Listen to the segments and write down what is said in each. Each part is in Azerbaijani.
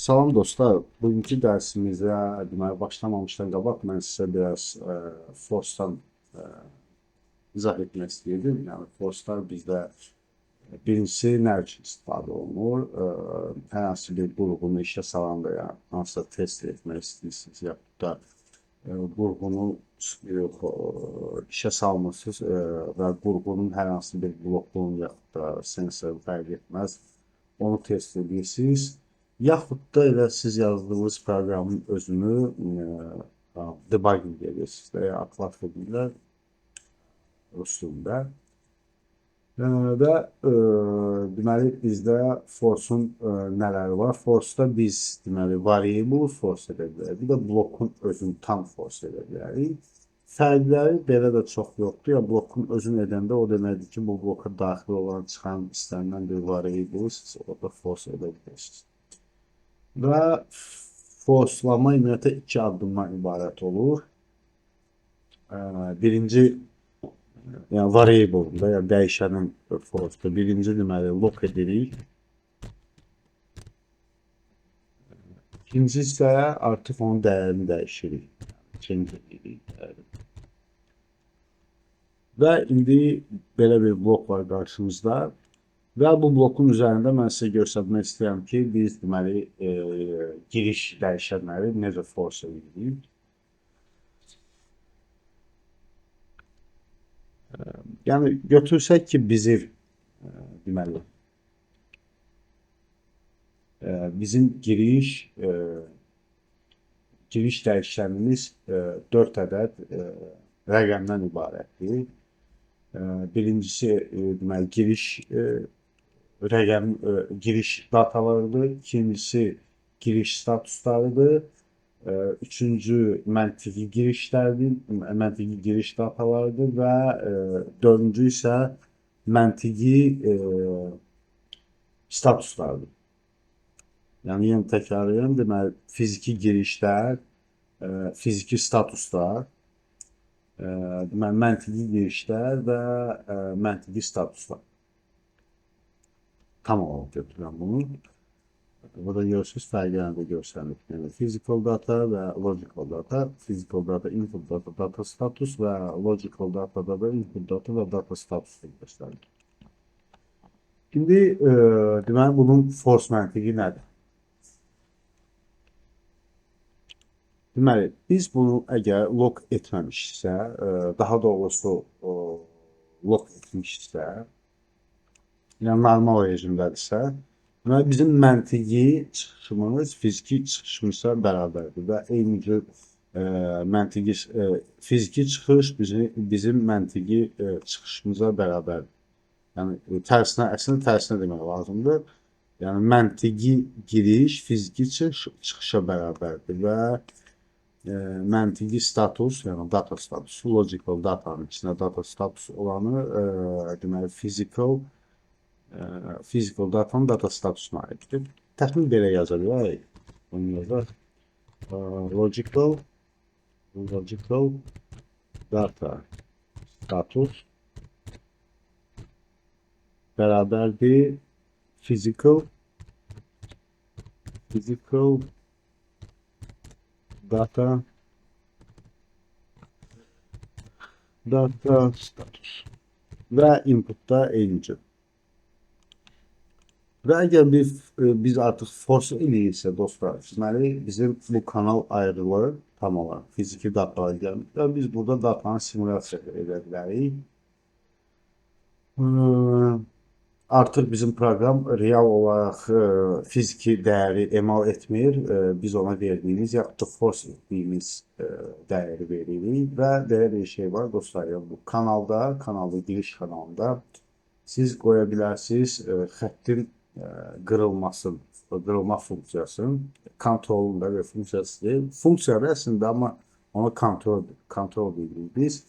Salam dostlar. Bugünkü dərsimizə deməli başlamamışdan qabaq mən sizə biraz forcedan e, izah etmək istəyirdim. Yəni forcelar bizdə birincisi nə üçün istifadə olunur? Hər hansı bir qurğunu işə salanda, yəni hansısa test etmək istəyirsiniz, yaxud da qurğunu işə salmırsınız və qurğunun hər hansı bir blokunu yaxud da sensoru fərq etməz, onu test edirsiniz. Yaxud da elə siz yazdığınız proqramın özünü debugging edirsiniz və ya atlatma edirlər rus dilində. Və deməli bizdə force'un nələri var? Force'da biz deməli variable force edə bilərik. Bir də blokun özünü tam force edə bilərik. Fərqləri belə də çox yoxdur. Ya blokun özünü edəndə o deməkdir ki, bu bloka daxil olan çıxan istənilən bir variable siz orada force edə bilirsiniz. Və forcelama ümumiyyətlə iki addımdan ibarət olur. Birinci, yəni variable-da, yəni dəyişənin force'da birinci deməli lock edirik. İkinci isə artıq onun dəyərini dəyişirik. Change edirik. Və indi belə bir blok var qarşımızda. Və bu blokun üzərində mən sizə göstərmək istəyirəm ki, biz deməli giriş dəyişənləri necə force edirik. Yəni götürsək ki, deməli bizim giriş dəyişənimiz 4 ədəd rəqəmdən ibarətdir. Birincisi deməli giriş datalarıdır, ikincisi giriş statuslarıdır, üçüncü məntiqi giriş datalarıdır və dördüncü isə məntiqi statuslardır. Yəni yenə təkrarlayıram, deməli fiziki girişlər, fiziki statuslar, deməli məntiqi girişlər və məntiqi statuslar. Tam olaraq götürürəm bunu. Burada görürsünüz, fərqlərini də göstərir. Yəni physical data və logical data. Physical data, input data, data status və logical datada da input data və data status göstərir. İndi deməli bunun force məntiqi nədir? Deməli, biz bunu əgər lock etməmişsə, daha doğrusu lock etmişsə, yəni normal rejimdədirsə, deməli bizim məntiqi çıxışımız fiziki çıxışımızla bərabərdir və eyni cür fiziki çıxış bizim məntiqi çıxışımıza bərabərdir. Yəni əslində tərsinə demək lazımdır. Yəni məntiqi giriş fiziki çıxışa bərabərdir və məntiqi status, yəni data statusu, logical datanın içində data status olanı deməli physical datanın data statusuna aiddir. Təxmin belə yaza bilərik. Bunu yazaq. Logical data status bərabərdir physical data status və inputda eynidir. Və əgər biz artıq force eləyirsə dostlar, deməli bizim bu kanal ayrılır tam olaraq fiziki datalara gəlir və biz burada datanı simulyasiya edə bilərik. Artıq bizim proqram real olaraq fiziki dəyəri emal etmir. Biz ona verdiyimiz, yaxud da force etdiyimiz dəyəri veririk və belə bir şey var dostlar. Bu kanalda, giriş kanalında siz qoya bilərsiniz xəttin qırılma funksiyasını, kontrolun da bir funksiyası deyil. Funksiyadır əslində, amma ona kontrol deyirik biz.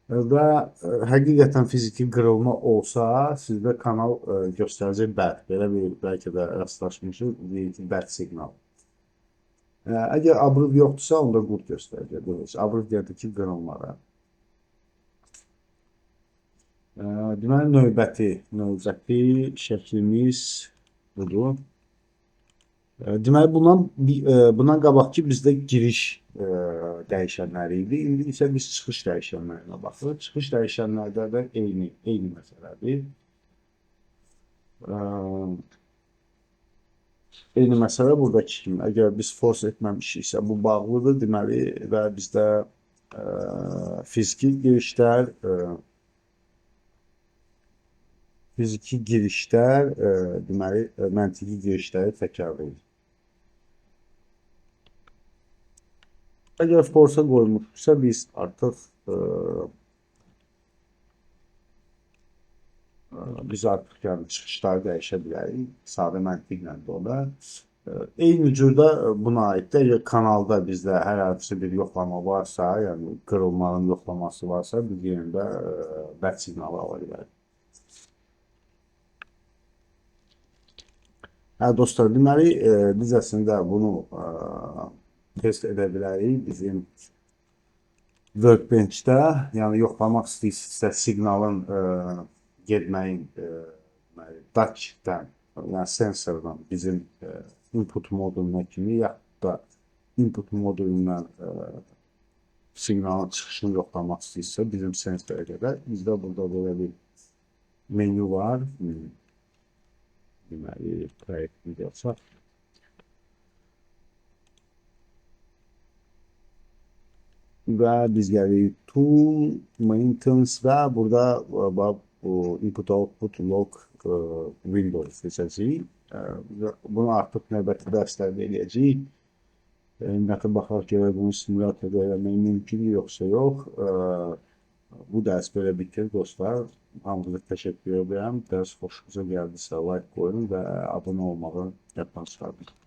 Və həqiqətən fiziki qırılma olsa, sizdə kanal göstərəcək bərk. Belə bir, bəlkə də rastlaşmışıq, deyil ki, bərk siqnal. Əgər abruv yoxdursa, onda qut göstərəcək. Abruv deyəndə ki, qırılmalar. Deməli, növbəti şəklimiz budur. Deməli bundan qabaqki bizdə giriş dəyişənləri idi. İndi isə biz çıxış dəyişənlərinə baxırıq. Çıxış dəyişənlərdə də eyni məsələdir. Ə, Eyni məsələ buradakı kimi. Əgər biz force etməmişiksə bu bağlıdır deməli və bizdə fiziki girişlər, deməli məntiqi girişləri təkrarlayır. Əgər force qoymuşsa biz artıq yəni çıxışları dəyişə bilərik. Sadə məntiqlə də olar. Eyni cürdə buna aid də əgər kanalda bizdə hər hansı bir yoxlama varsa, yəni qırılmanın yoxlaması varsa, biz yerində bərk siqnalı ala bilərik. Hə dostlar, deməli biz əslində bunu test edə bilərik bizim Workbench-də, yəni yoxlamaq istəyirsinizsə siqnalın getməyin datçikdən, yəni sensordan bizim input moduluna kimi, yaxud da input modulundan siqnalın çıxışını yoxlamaq istəyirsə bizim sensora qədər, bizdə burada belə bir menyu var. Deməli, proyektini yapsaq. Və biz gəlirik Tool, Maintenance və burada Input Output Log Window seçəcəyik. Bunu artıq növbəti dərslərdə eləyəcəyik. Ümumiyyətlə baxaq görək bunu simülatorda eləmək mümkün yoxsa yox. Bu dərs belə bitir dostlar. Hamınıza təşəkkür edirəm. Dərs xoşunuza gəldisə like qoyun və abunə olmağı yaddan çıxarmayın.